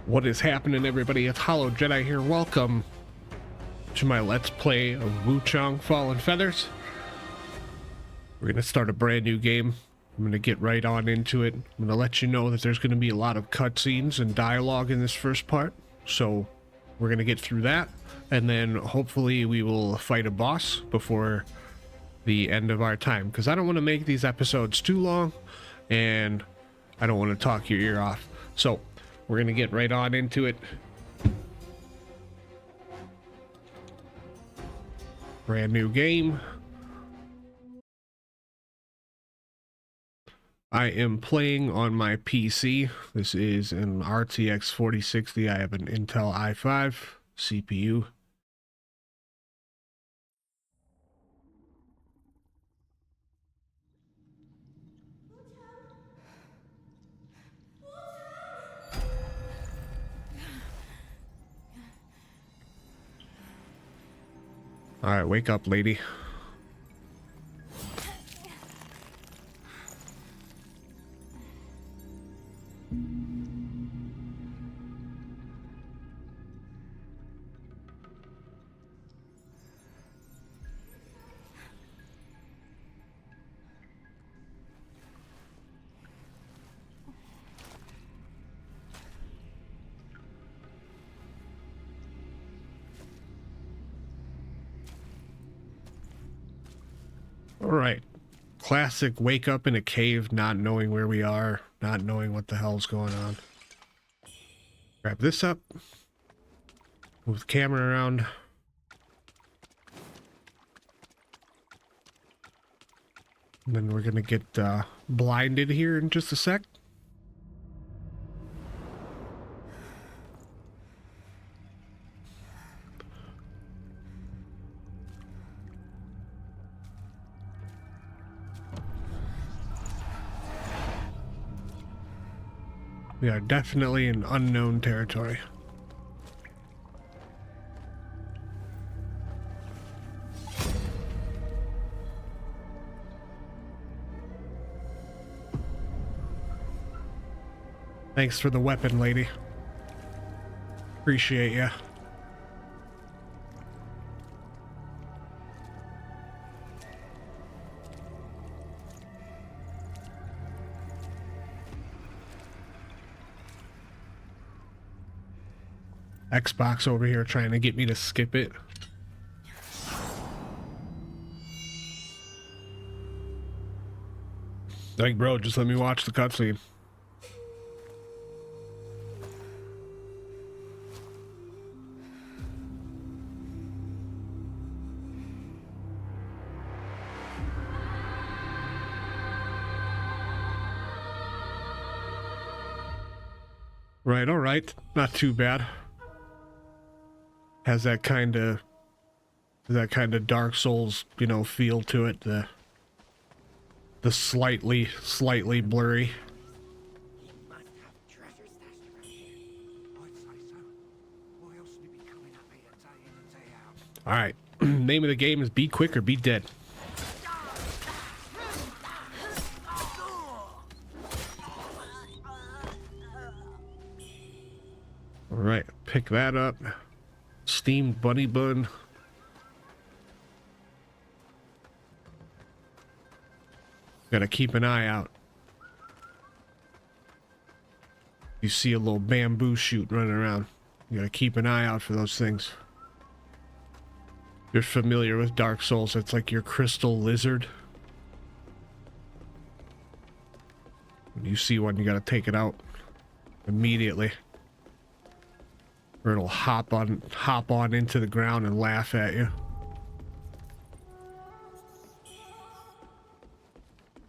What is happening, everybody? It's Hollow Jedi here. Welcome to my Let's Play of Wuchang Fallen Feathers. We're going to start a brand new game. I'm going to get right on into it. I'm going to let you know that there's going to be a lot of cutscenes and dialogue in this first part. So we're going to get through that. And then hopefully we will fight a boss before the end of our time. Because I don't want to make these episodes too long. And I don't want to talk your ear off. So we're going to get right on into it. Brand new game. I am playing on my PC. This is an RTX 4060. I have an Intel i5 CPU. All right, wake up, lady. All right. Classic wake up in a cave, not knowing where we are, not knowing what the hell's going on. Grab this up. Move the camera around. And then we're going to get blinded here in just a sec. We are definitely in unknown territory. Thanks for the weapon, lady. Appreciate ya. Xbox over here trying to get me to skip it. Like, bro, just let me watch the cutscene. Right, all right. Not too bad. Has that kind of Dark Souls, you know, feel to it. The slightly blurry. All right. Name of the game is Be Quick or Be Dead. All right, pick that up. Steamed bunny bun. Gotta keep an eye out. You see a little bamboo shoot running around. You gotta keep an eye out for those things. You're familiar with Dark Souls, it's like your crystal lizard. When you see one, you gotta take it out immediately. Or it'll hop on into the ground and laugh at you.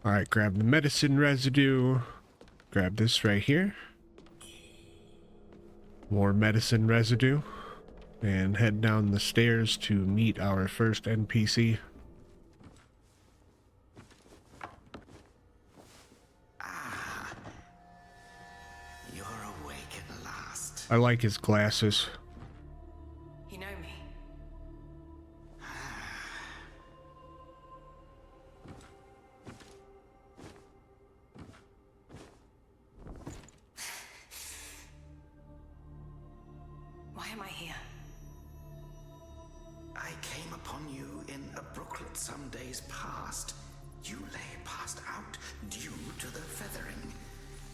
All right, grab the medicine residue. Grab this right here. More medicine residue. And head down the stairs to meet our first NPC. You're awake at last. I like his glasses. You know me. I here? I came upon you in a brooklet some days past. You lay passed out due to the feathering.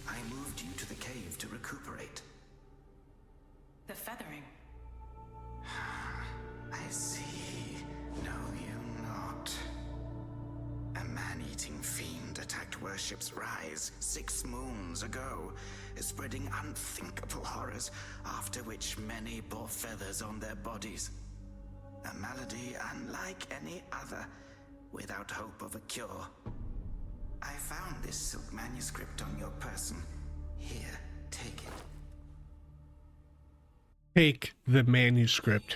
I moved you to the cave to recuperate. The feathering. I see. Know you not. A man-eating fiend attacked Worship's Rise 6 moons ago, spreading unthinkable horrors, after which many bore feathers on their bodies. A malady unlike any other, without hope of a cure. I found this silk manuscript on your person. Here, take it. Take the manuscript.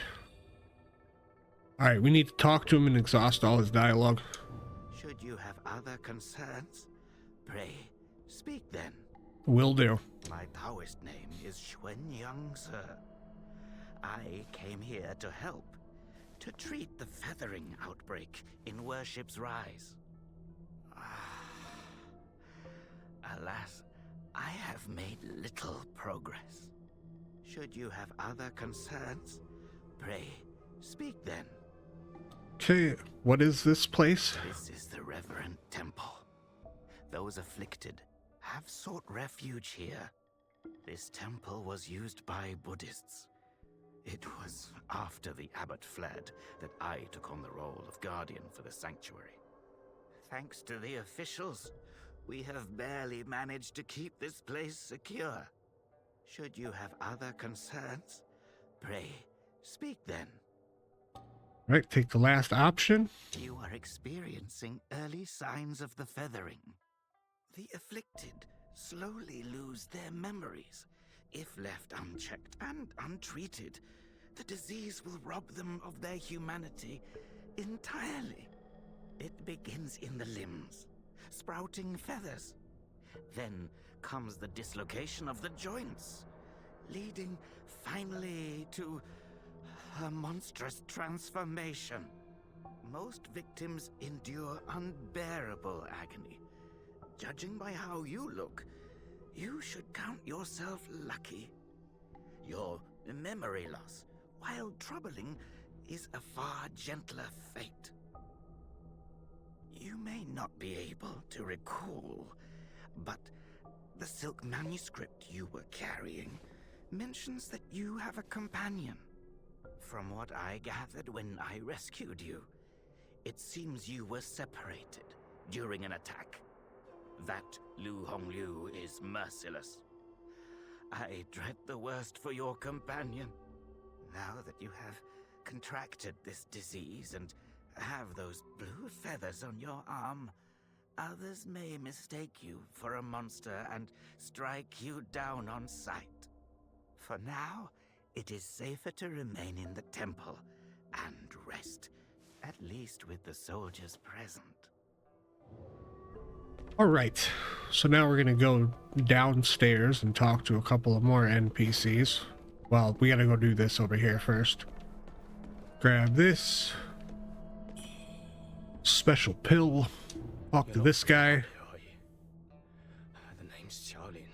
Alright, we need to talk to him and exhaust all his dialogue. Should you have other concerns, pray, speak then. Will do. My Taoist name is Xuanyang, sir. I came here to help, to treat the feathering outbreak in Worship's Rise. Alas, I have made little progress. Should you have other concerns, pray, speak then. Okay, what is this place? This is the Reverend Temple. Those afflicted have sought refuge here. This temple was used by Buddhists. It was after the abbot fled that I took on the role of guardian for the sanctuary. Thanks to the officials, we have barely managed to keep this place secure. Should you have other concerns, pray, speak then. Right, take the last option. You are experiencing early signs of the feathering. The afflicted slowly lose their memories. If left unchecked and untreated, the disease will rob them of their humanity entirely. It begins in the limbs, sprouting feathers. Then comes the dislocation of the joints, leading finally to a monstrous transformation. Most victims endure unbearable agony. Judging by how you look, you should count yourself lucky. Your memory loss, while troubling, is a far gentler fate. You may not be able to recall, but the silk manuscript you were carrying mentions that you have a companion. From what I gathered when I rescued you, it seems you were separated during an attack. That Lu Hongliu is merciless. I dread the worst for your companion. Now that you have contracted this disease and have those blue feathers on your arm, others may mistake you for a monster and strike you down on sight. For now, it is safer to remain in the temple and rest, at least with the soldiers present. Alright, so now we're gonna go downstairs and talk to a couple of more NPCs. Well, we gotta go do this over here first. Grab this. Special pill. Talk to this guy. The name's Charlie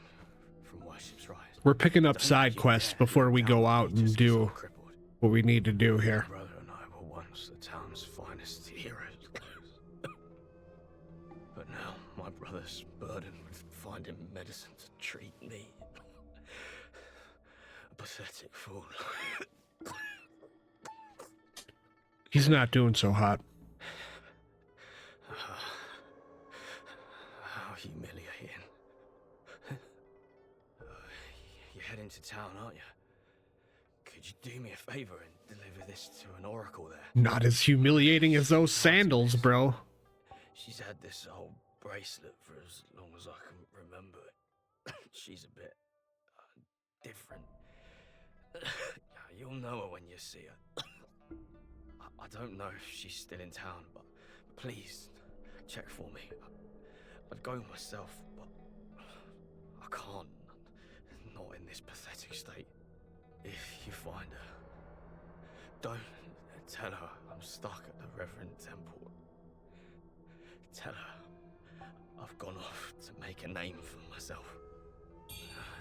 from Worship's Rise. We're picking up side quests before we go out and do what we need to do here. My brother and I were once the town's finest heroes. But now my brother's burdened with finding medicine to treat me. A pathetic fool. He's not doing so hot. How humiliating. You're heading to town, aren't you? Could you do me a favor and deliver this to an oracle there? Not as humiliating as those sandals, bro. She's had this old bracelet for as long as I can remember. She's a bit different. You'll know her when you see her. I don't know if she's still in town, but please check for me. I'd go myself, but I can't. Not in this pathetic state. If you find her, don't tell her I'm stuck at the Reverend Temple. Tell her I've gone off to make a name for myself.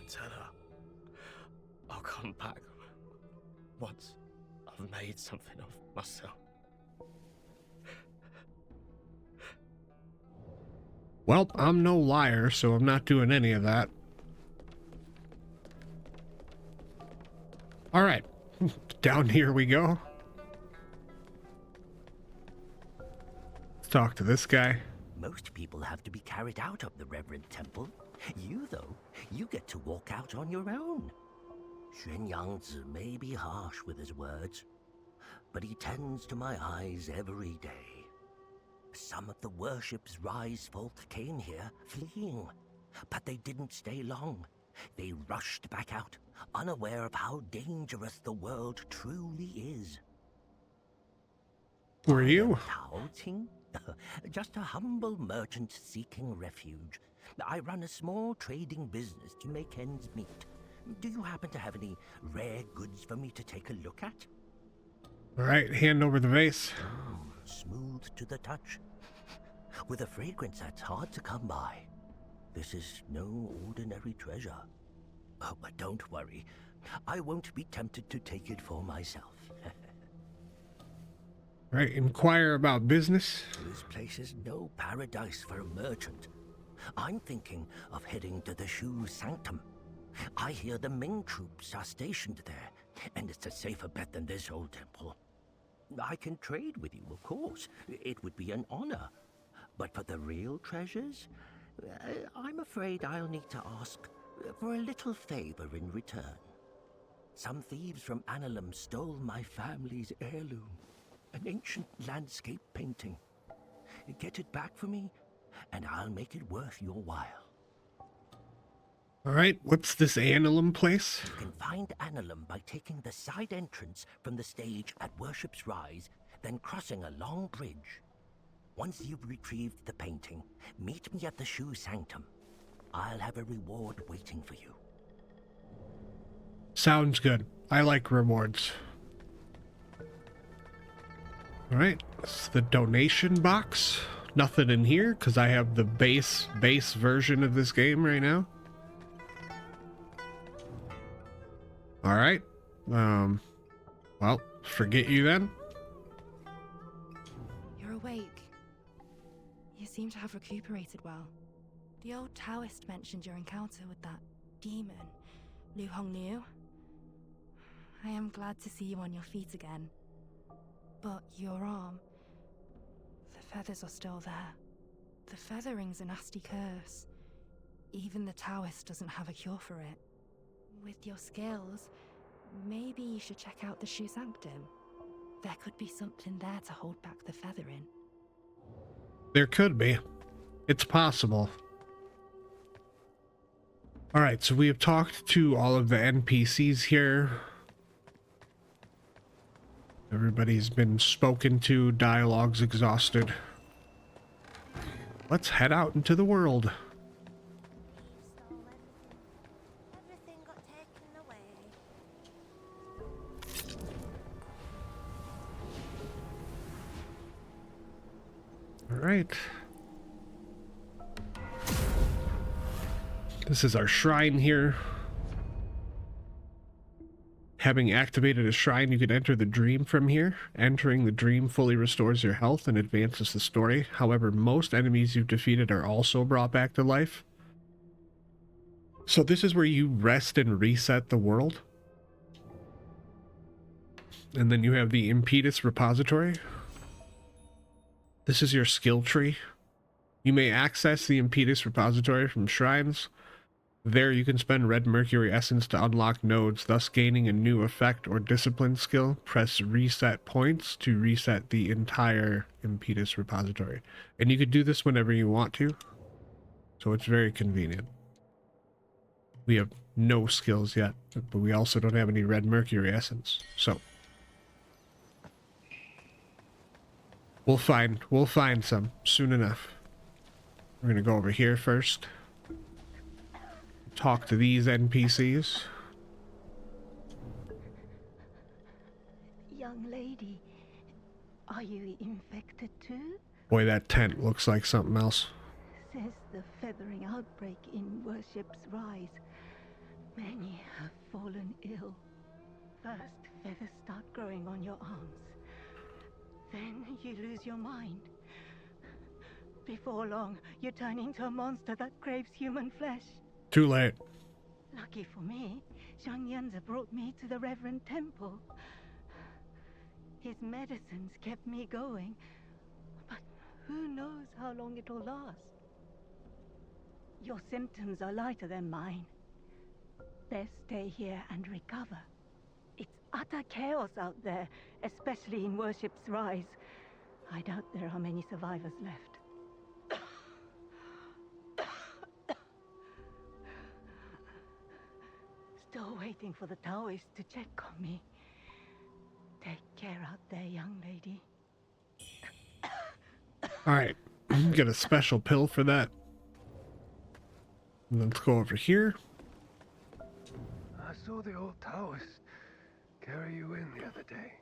Tell her I'll come back once I've made something of myself. Well, I'm no liar, so I'm not doing any of that. All right, down here we go. Let's talk to this guy. Most people have to be carried out of the Reverend Temple. You, though, you get to walk out on your own. Xuan Yangzi may be harsh with his words, but he tends to my eyes every day. Some of the worship's rise folk came here fleeing, but they didn't stay long. They rushed back out, unaware of how dangerous the world truly is. Who are you? Tao Ting? Just a humble merchant seeking refuge. I run a small trading business to make ends meet. Do you happen to have any rare goods for me to take a look at? All right, hand over the vase. Smooth to the touch, with a fragrance that's hard to come by. This is no ordinary treasure. Oh, but don't worry. I won't be tempted to take it for myself. Right, inquire about business. This place is no paradise for a merchant. I'm thinking of heading to the Shu Sanctum. I hear the Ming troops are stationed there, and it's a safer bet than this old temple. I can trade with you, of course. It would be an honor. But for the real treasures, I'm afraid I'll need to ask for a little favor in return. Some thieves from Annalum stole my family's heirloom, an ancient landscape painting. Get it back for me, and I'll make it worth your while. All right, what's this Annalum place? You can find Annalum by taking the side entrance from the stage at Worship's Rise, then crossing a long bridge. Once you've retrieved the painting, meet me at the Shu Sanctum. I'll have a reward waiting for you. Sounds good. I like rewards. All right, it's the donation box. Nothing in here because I have the base version of this game right now. All right. Well, forget you then. You're awake. You seem to have recuperated well. The old Taoist mentioned your encounter with that demon, Lu Hongniu. I am glad to see you on your feet again. But your arm, the feathers are still there. The feathering's a nasty curse. Even the Taoist doesn't have a cure for it. With your skills, maybe you should check out the Shu Sanctum. There could be something there to hold back the feathering. There could be. It's possible. All right, so we have talked to all of the NPCs here. Everybody's been spoken to, dialogue's exhausted. Let's head out into the world. Everything got taken away. All right. This is our shrine here. Having activated a shrine, you can enter the dream from here. Entering the dream fully restores your health and advances the story. However, most enemies you've defeated are also brought back to life. So this is where you rest and reset the world. And then you have the Impetus repository. This is your skill tree. You may access the Impetus repository from shrines. There you can spend red mercury essence to unlock nodes, thus gaining a new effect or discipline skill. Press reset points to reset the entire Impetus repository. And you could do this whenever you want to. So it's very convenient. We have no skills yet, but we also don't have any red mercury essence. So we'll find some soon enough. We're gonna go over here first. Talk to these NPCs. Young lady, are you infected too? Boy, that tent looks like something else. Says the feathering outbreak in Worship's Rise. Many have fallen ill. First, feathers start growing on your arms. Then you lose your mind. Before long, you turn into a monster that craves human flesh. Too late. Lucky for me, Zhang Yanzi brought me to the Reverend Temple. His medicines kept me going, but who knows how long it'll last. Your symptoms are lighter than mine. Best stay here and recover. It's utter chaos out there, especially in Worship's Rise. I doubt there are many survivors left. Still waiting for the Taoists to check on me. Take care out there, young lady. Alright, get a special pill for that. Let's go over here. I saw the old Taoist carry you in the other day.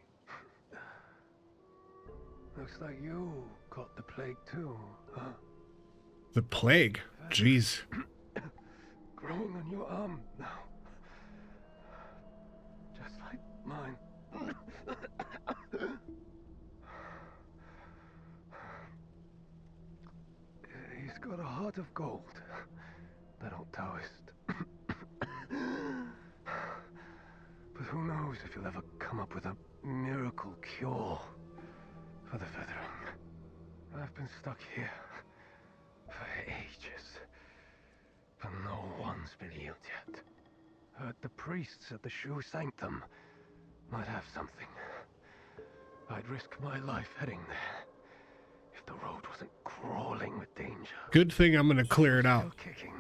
Looks like you caught the plague too, huh? The plague? Jeez. Growing on your arm now. Just like mine. He's got a heart of gold, that old Taoist. But who knows if you'll ever come up with a miracle cure for the feathering. I've been stuck here for ages, but no one's been healed yet. Heard the priests at the Shu Sanctum might have something. I'd risk my life heading there if the road wasn't crawling with danger. Good thing I'm gonna clear it out. Still kicking.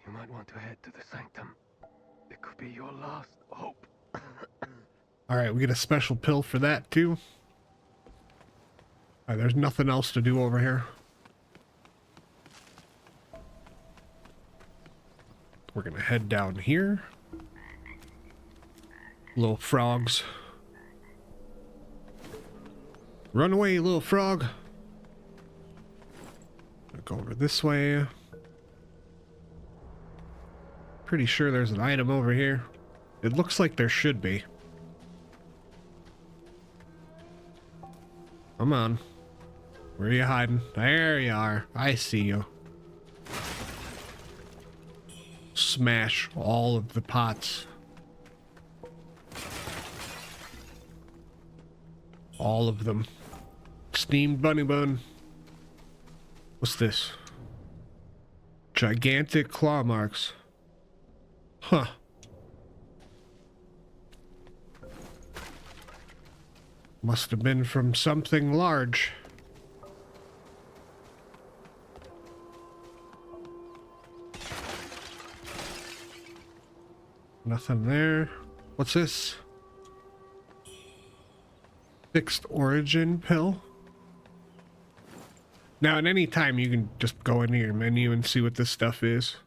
You might want to head to the Sanctum. It could be your last hope. Alright, we get a special pill for that too. Alright, there's nothing else to do over here. We're gonna head down here. Little frogs. Run away, you little frog. I'll go over this way. Pretty sure there's an item over here. It looks like there should be. Come on. Where are you hiding? There you are. I see you. Smash all of the pots. All of them. Steamed bunny bun. What's this? Gigantic claw marks. Huh. Must have been from something large. Nothing there. What's this? Fixed origin pill. Now, at any time, you can just go into your menu and see what this stuff is.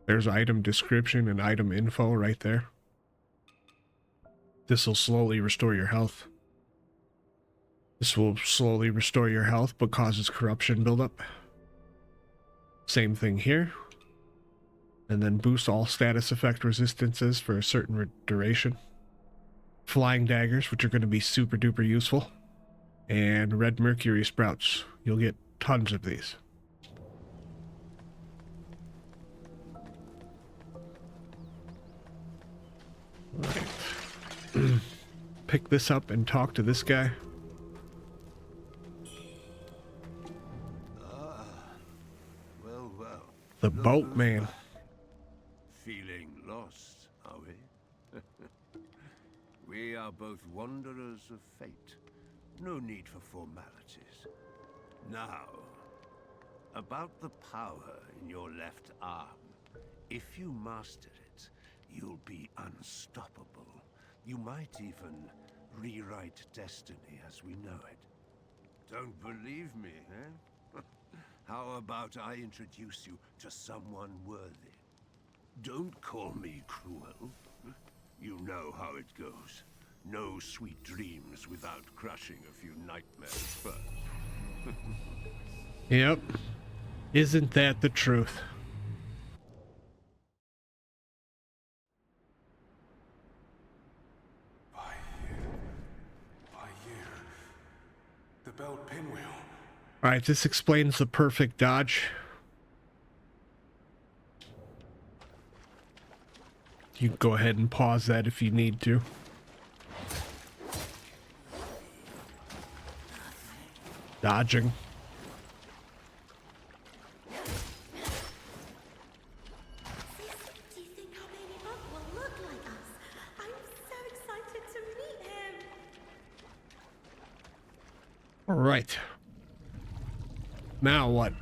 There's item description and item info right there. This will slowly restore your health. This will slowly restore your health, but causes corruption buildup. Same thing here. And then boost all status effect resistances for a certain duration. Flying daggers, which are going to be super duper useful. And red mercury sprouts. You'll get tons of these. Right. Pick this up and talk to this guy. Well. The boatman. Feeling lost, are we? We are both wanderers of fate. No need for formalities. Now, about the power in your left arm. If you master it, you'll be unstoppable. You might even rewrite destiny as we know it. Don't believe me, eh? How about I introduce you to someone worthy? Don't call me cruel. You know how it goes. No sweet dreams without crushing a few nightmares first. Yep. Isn't that the truth? belt pinwheel. All right, this explains the perfect dodge. You can go ahead and pause that if you need to. Dodging. Do you think our baby bug will look like us? I'm so excited to meet him. All right. Now what?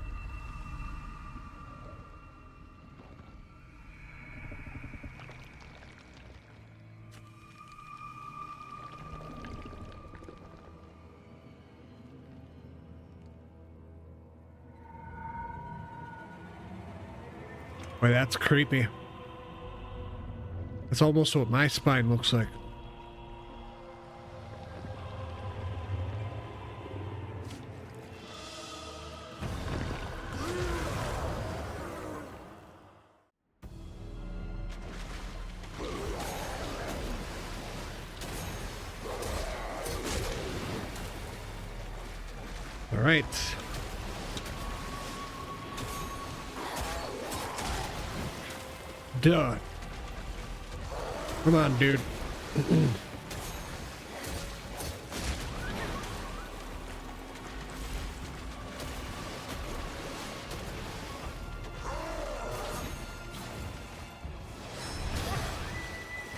Boy, that's creepy. That's almost what my spine looks like. All right. Duh. Come on, dude.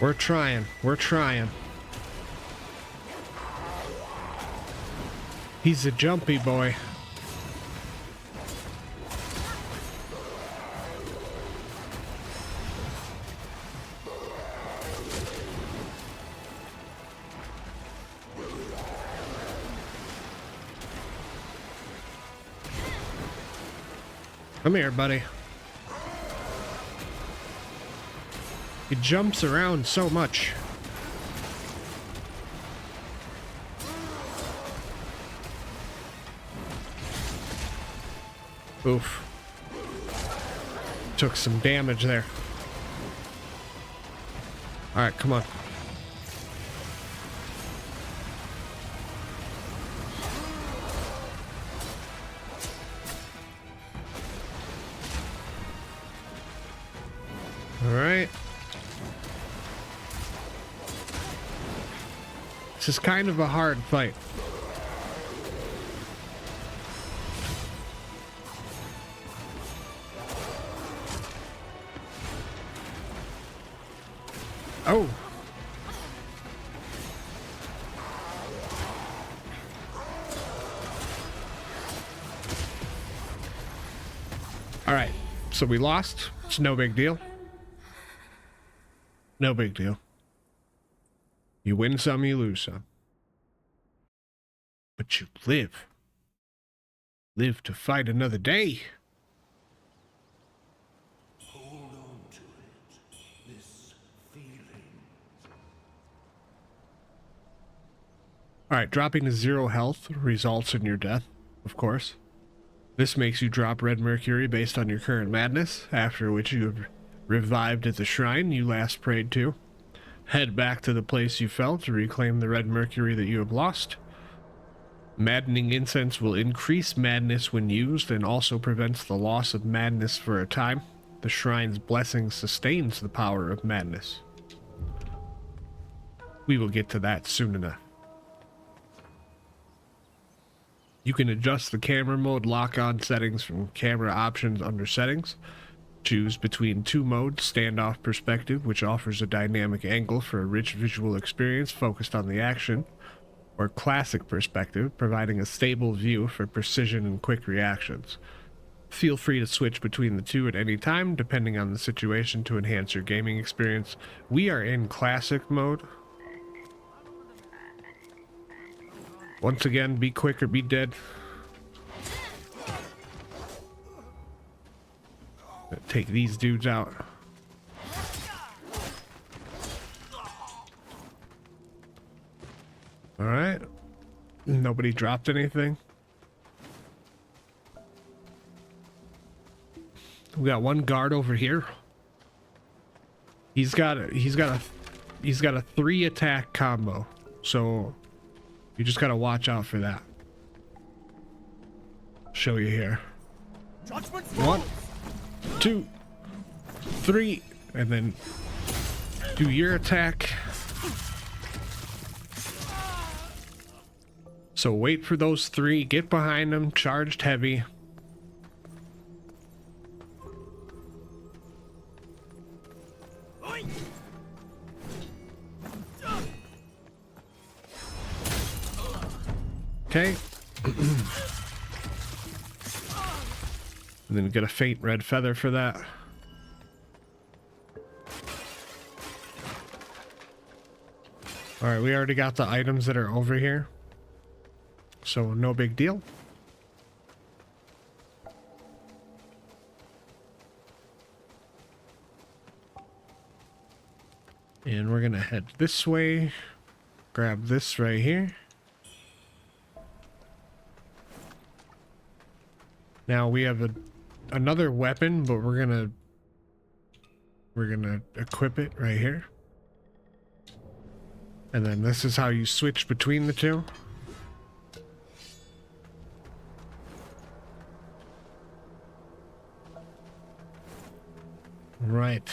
We're trying. We're trying. He's a jumpy boy. Come here, buddy. He jumps around so much. Oof. Took some damage there. Alright, come on. Alright. This is kind of a hard fight. Oh. All right. So we lost. It's no big deal. No big deal. You win some, you lose some. But you live. Live to fight another day. Alright, dropping to 0 health results in your death, of course. This makes you drop red mercury based on your current madness, after which you have revived at the shrine you last prayed to. Head back to the place you fell to reclaim the red mercury that you have lost. Maddening incense will increase madness when used and also prevents the loss of madness for a time. The shrine's blessing sustains the power of madness. We will get to that soon enough. You can adjust the camera mode lock-on settings from camera options under settings. Choose between 2 modes, standoff perspective, which offers a dynamic angle for a rich visual experience focused on the action, or classic perspective, providing a stable view for precision and quick reactions. Feel free to switch between the two at any time, depending on the situation to enhance your gaming experience. We are in classic mode. Once again, be quick or be dead. Take these dudes out. Alright. Nobody dropped anything. We got one guard over here. He's got a 3 attack combo. So you just gotta watch out for that. show you here. 1, 2, 3, and then do your attack. So wait for those 3, get behind them, charged heavy. Okay. And then get a faint red feather for that. Alright, we already got the items that are over here. So no big deal. And we're gonna head this way. Grab this right here. Now we have another weapon, but we're gonna equip it right here. And then this is how you switch between the two. Right.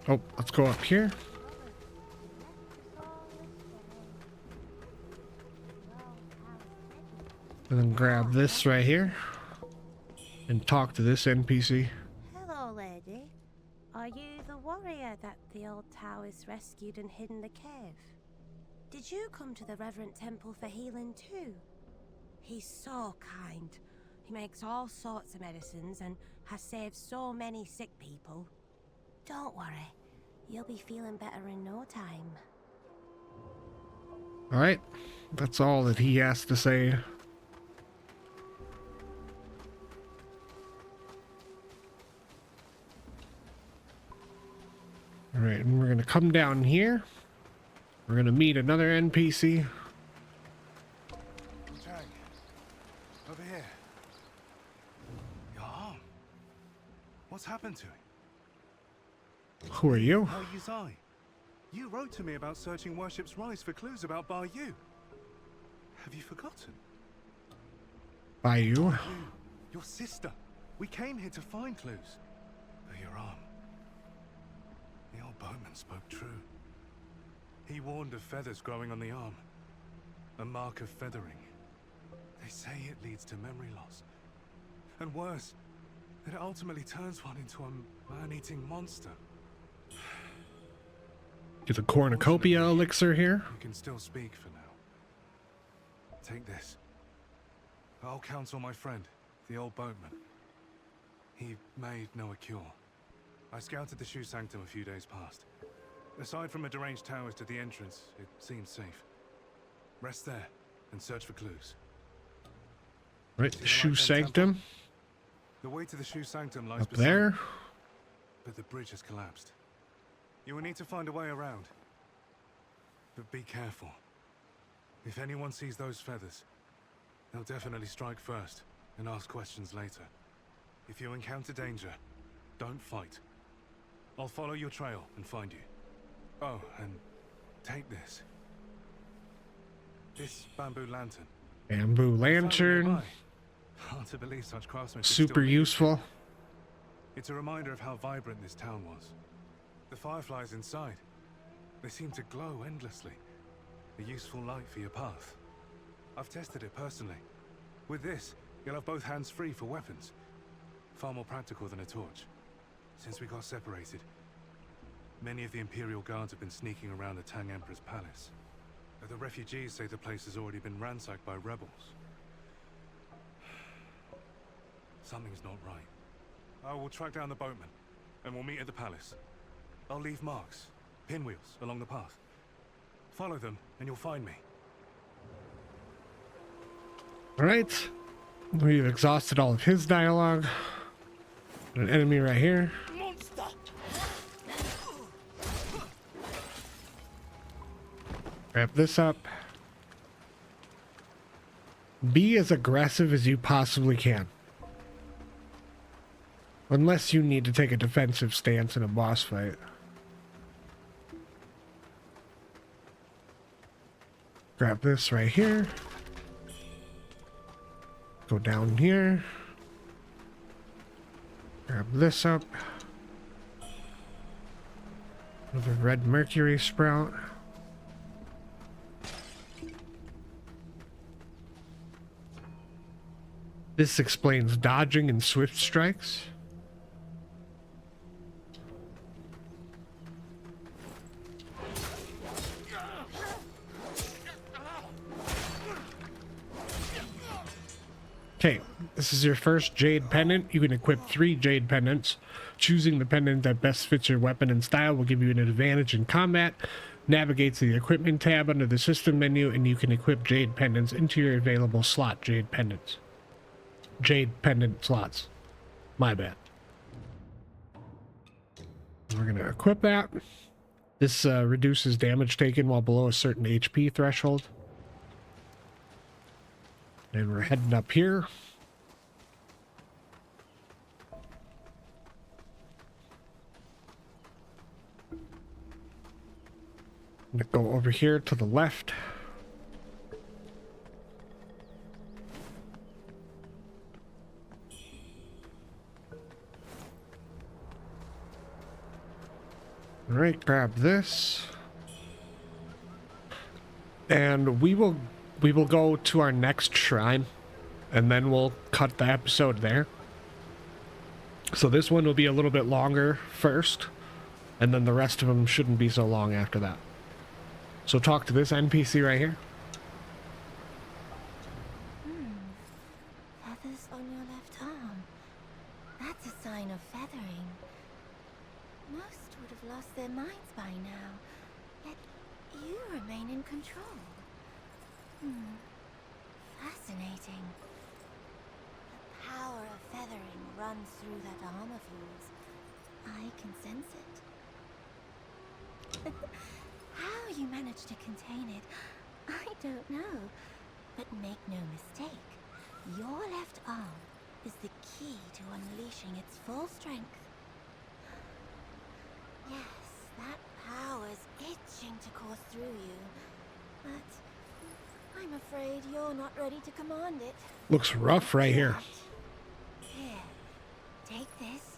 Oh, let's go up here. And then grab this right here and talk to this NPC. Hello, lady. Are you the warrior that the old Taoist rescued and hid in the cave? Did you come to the Reverend Temple for healing too? He's so kind. He makes all sorts of medicines and has saved so many sick people. Don't worry. You'll be feeling better in no time. Alright. That's all that he has to say. Alright, and we're gonna come down here. We're gonna meet another NPC. Wuchang, over here. Your arm. What's happened to it? Who are you? How you Zai? You wrote to me about searching Worship's Rise for clues about Bar Yu. Have you forgotten? By you? You, your sister. We came here to find clues. For your arm. The old boatman spoke true. He warned of feathers growing on the arm. A mark of feathering. They say it leads to memory loss. And worse, that it ultimately turns one into a man-eating monster. Get the cornucopia elixir here. You can still speak for now. Take this. I'll counsel my friend, the old boatman. He made Noah cure. I scouted the Shoe Sanctum a few days past. Aside from a deranged Taoist at the entrance, it seemed safe. Rest there and search for clues. Right, the Shoe Sanctum. The way to the Shoe Sanctum lies Up beside, there. but the bridge has collapsed. You will need to find a way around. But be careful. If anyone sees those feathers, they'll definitely strike first and ask questions later. If you encounter danger, don't fight. I'll follow your trail and find you. Oh, and take this. This bamboo lantern. Bamboo lantern. Hard to believe such craftsmanship Super still exists. useful. It's a reminder of how vibrant this town was. The fireflies inside, they seem to glow endlessly. A useful light for your path. I've tested it personally. With this, you'll have both hands free for weapons. Far more practical than a torch. Since we got separated, many of the Imperial Guards have been sneaking around the Tang Emperor's palace. But the refugees say the place has already been ransacked by rebels. Something's not right. I will track down the boatman, and we'll meet at the palace. I'll leave marks, pinwheels, along the path. Follow them, and you'll find me. Alright. We've exhausted all of his dialogue. An enemy right here. Monster! Grab this up. Be as aggressive as you possibly can. Unless you need to take a defensive stance in a boss fight. Grab this right here. Go down here. Grab this up. Another red mercury sprout. This explains dodging and swift strikes. Okay, this is your first jade pendant. You can equip 3 jade pendants. Choosing the pendant that best fits your weapon and style will give you an advantage in combat. Navigate to the equipment tab under the system menu, and you can equip jade pendants into your available slot jade pendants. Jade pendant slots. My bad. We're gonna equip that. This reduces damage taken while below a certain HP threshold. And we're heading up here. I'm gonna go over here to the left. All right, grab this. And we will go to our next shrine, and then we'll cut the episode there. So this one will be a little bit longer first, and then the rest of them shouldn't be so long after that. So talk to this NPC right here. Feathers on your left arm. That's a sign of feathering. Most would have lost their minds by now, yet you remain in control. Fascinating. The power of feathering runs through that arm of yours. I can sense it. How you manage to contain it, I don't know. But make no mistake, your left arm is the key to unleashing its full strength. Yes, that power's itching to course through you, but I'm afraid you're not ready to command it. Looks rough right here. Here, take this.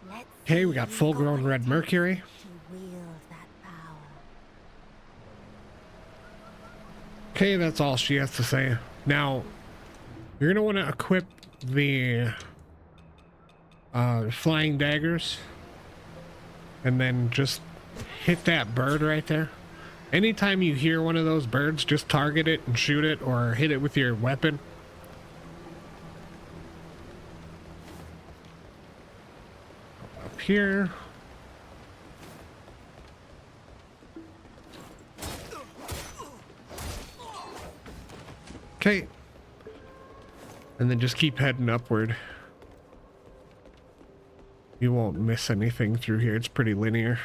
Let's Okay, we got full-grown red mercury. to wield that power. Okay, that's all she has to say. Now, you're gonna want to equip the flying daggers, and then just hit that bird right there. Anytime you hear one of those birds, just target it and shoot it, or hit it with your weapon. Up here. Okay. And then just keep heading upward. You won't miss anything through here. It's pretty linear.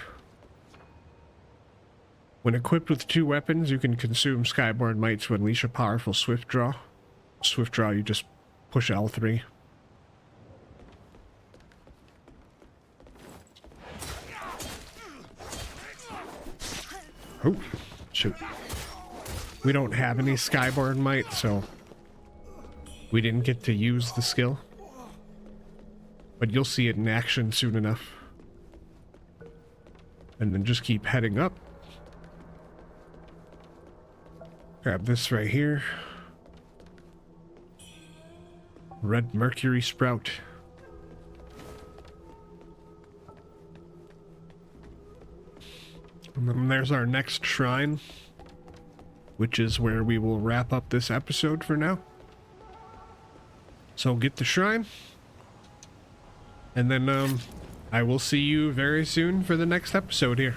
When equipped with 2 weapons, you can consume Skyborn Might to unleash a powerful Swift Draw. Swift Draw, you just push L3. Oh, shoot. We don't have any Skyborn Might, so we didn't get to use the skill. But you'll see it in action soon enough. And then just keep heading up. Grab this right here. Red Mercury Sprout. And then there's our next shrine, which is where we will wrap up this episode for now. So get the shrine. And then I will see you very soon for the next episode here.